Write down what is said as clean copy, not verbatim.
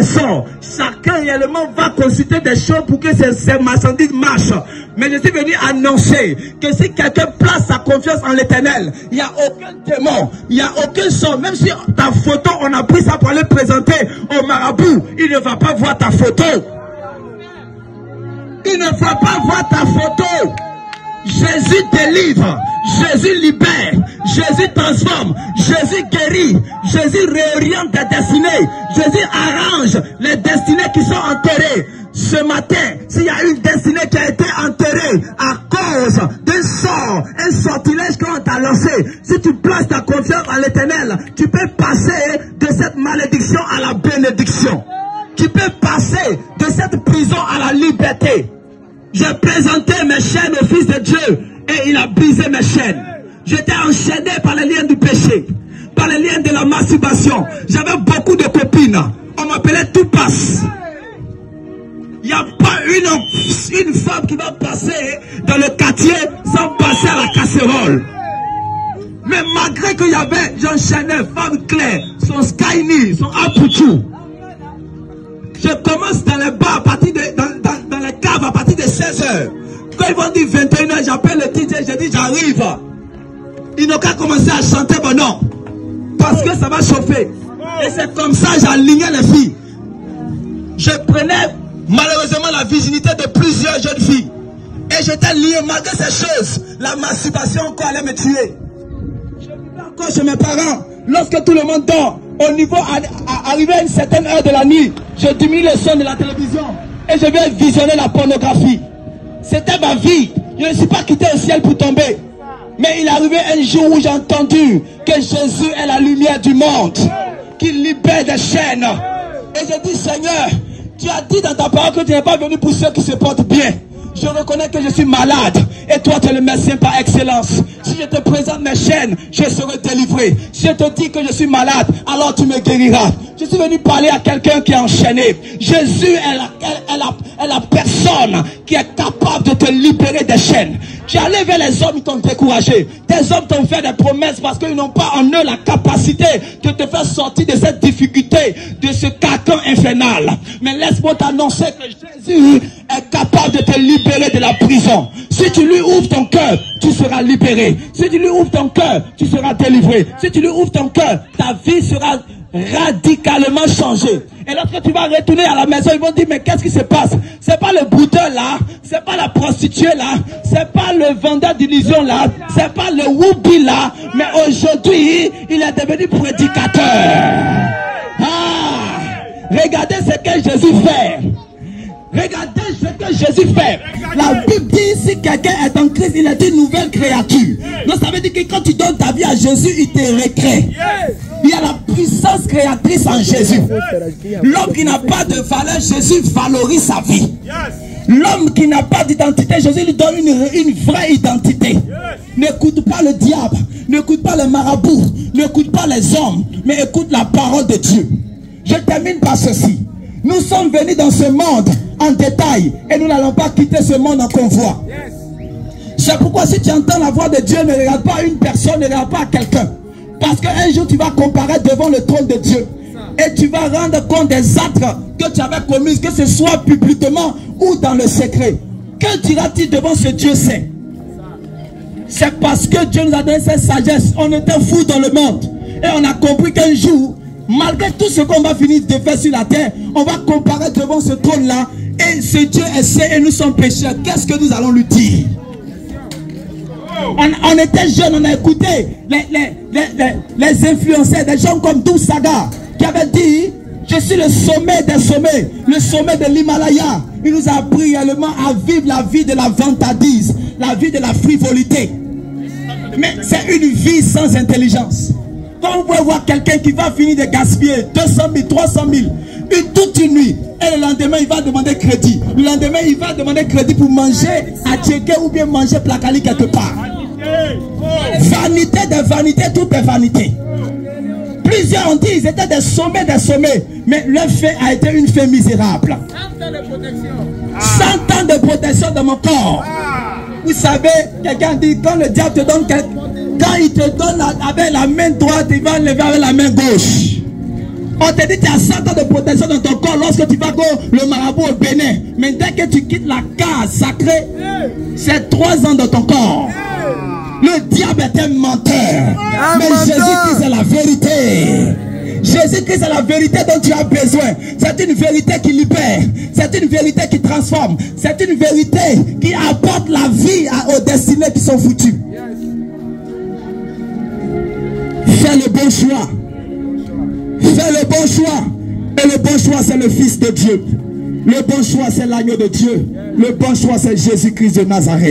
sort. Chacun réellement va consulter des choses pour que ces marchandises marchent. Mais je suis venu annoncer que si quelqu'un place sa confiance en l'Éternel, il n'y a aucun démon, il n'y a aucun sort. Même si ta photo, on a pris ça pour aller présenter au marabout, il ne va pas voir ta photo. Il ne va pas voir ta photo. Jésus délivre, Jésus libère, Jésus transforme, Jésus guérit, Jésus réoriente des destinées, Jésus arrange les destinées qui sont enterrées. Ce matin, s'il y a une destinée qui a été enterrée à cause d'un sort, un sortilège qu'on t'a lancé, si tu places ta confiance en l'Éternel, tu peux passer de cette malédiction à la bénédiction. Tu peux passer de cette prison à la liberté. J'ai présenté mes chaînes au Fils de Dieu et il a brisé mes chaînes. J'étais enchaîné par les liens du péché, par les liens de la masturbation. J'avais beaucoup de copines. On m'appelait tout passe. Il n'y a pas une femme qui va passer dans le quartier sans passer à la casserole. Mais malgré qu'il y avait, j'enchaînais femme claire, son skyny, son apuchou. Je commence dans les bars à partir de, dans les caves à partir de 16 h. Quand ils vont dire 21 h, j'appelle le DJ, je dis j'arrive. Ils n'ont qu'à commencer à chanter mon nom. Parce que ça va chauffer. Et c'est comme ça que j'alignais les filles. Je prenais malheureusement la virginité de plusieurs jeunes filles. Et j'étais lié malgré ces choses. La masturbation encore allait me tuer. Je vivais encore chez mes parents. Lorsque tout le monde dort, au niveau arrivé à une certaine heure de la nuit, je diminue le son de la télévision et je viens visionner la pornographie. C'était ma vie. Je ne suis pas quitté au ciel pour tomber. Mais il est arrivé un jour où j'ai entendu que Jésus est la lumière du monde, qu'il libère des chaînes. Et je dis, Seigneur, tu as dit dans ta parole que tu n'es pas venu pour ceux qui se portent bien. Je reconnais que je suis malade et toi tu es le médecin par excellence. Si je te présente mes chaînes, je serai délivré. Si je te dis que je suis malade, alors tu me guériras. Je suis venu parler à quelqu'un qui est enchaîné. Jésus est la personne qui est capable de te libérer des chaînes. Tu es allé vers les hommes, ils t'ont découragé. Tes hommes t'ont fait des promesses parce qu'ils n'ont pas en eux la capacité de te faire sortir de cette difficulté, de ce carcan infernal. Mais laisse-moi t'annoncer que Jésus est capable de te libérer de la prison. Si tu lui ouvres ton cœur, tu seras libéré. Si tu lui ouvres ton cœur, tu seras délivré. Si tu lui ouvres ton cœur, ta vie sera radicalement changée. Et lorsque tu vas retourner à la maison, ils vont dire, mais qu'est-ce qui se passe? C'est pas le bouteur là, c'est pas la prostituée là, c'est pas le vendeur d'illusions là, c'est pas le woubi là, mais aujourd'hui, il est devenu prédicateur. Ah, regardez ce que Jésus fait. Regardez ce que Jésus fait. La Bible dit, si quelqu'un est en Christ, il est une nouvelle créature. Donc ça veut dire que quand tu donnes ta vie à Jésus, il te recrée. Il y a la puissance créatrice en Jésus. L'homme qui n'a pas de valeur, Jésus valorise sa vie. L'homme qui n'a pas d'identité, Jésus lui donne une vraie identité. N'écoute pas le diable, n'écoute pas le marabout, n'écoute pas les hommes, mais écoute la parole de Dieu. Je termine par ceci. Nous sommes venus dans ce monde en détail et nous n'allons pas quitter ce monde en convoi. C'est pourquoi si tu entends la voix de Dieu, ne regarde pas une personne, ne regarde pas quelqu'un. Parce qu'un jour tu vas comparaître devant le trône de Dieu. Et tu vas rendre compte des actes que tu avais commis, que ce soit publiquement ou dans le secret. Que diras-tu devant ce Dieu saint? C'est parce que Dieu nous a donné cette sagesse. On était fous dans le monde. Et on a compris qu'un jour, malgré tout ce qu'on va finir de faire sur la terre, on va comparer devant ce trône-là. Et ce Dieu est saint et nous sommes pécheurs. Qu'est-ce que nous allons lui dire? On était jeunes, on a écouté les influenceurs, des gens comme Dou Saga, qui avaient dit, je suis le sommet des sommets, le sommet de l'Himalaya. Il nous a appris réellement à vivre la vie de la vantardise, la vie de la frivolité. Mais c'est une vie sans intelligence. Quand vous pouvez voir quelqu'un qui va finir de gaspiller 200 000, 300 000, toute une nuit, et le lendemain il va demander crédit. Le lendemain il va demander crédit pour manger à Tchéké ou bien manger placali quelque part. Vanité de vanité, tout est vanité. Plusieurs ont dit qu'ils étaient des sommets, mais leur fait a été une fait misérable. 100 ans de protection. 100 ans de protection de mon corps. Vous savez, quelqu'un dit, quand le diable te donne quand il te donne avec la main droite, il va lever avec la main gauche. On te dit qu'il y a 100 ans de protection dans ton corps lorsque tu vas le marabout au Bénin. Mais dès que tu quittes la case sacrée, c'est 3 ans dans ton corps. Le diable est un menteur. Mais Jésus-Christ est la vérité. Jésus-Christ est la vérité dont tu as besoin. C'est une vérité qui libère. C'est une vérité qui transforme. C'est une vérité qui apporte la vie aux destinés qui sont foutus. Fais le bon choix. Fais le bon choix. Et le bon choix, c'est le Fils de Dieu. Le bon choix, c'est l'agneau de Dieu. Le bon choix, c'est Jésus-Christ de Nazareth.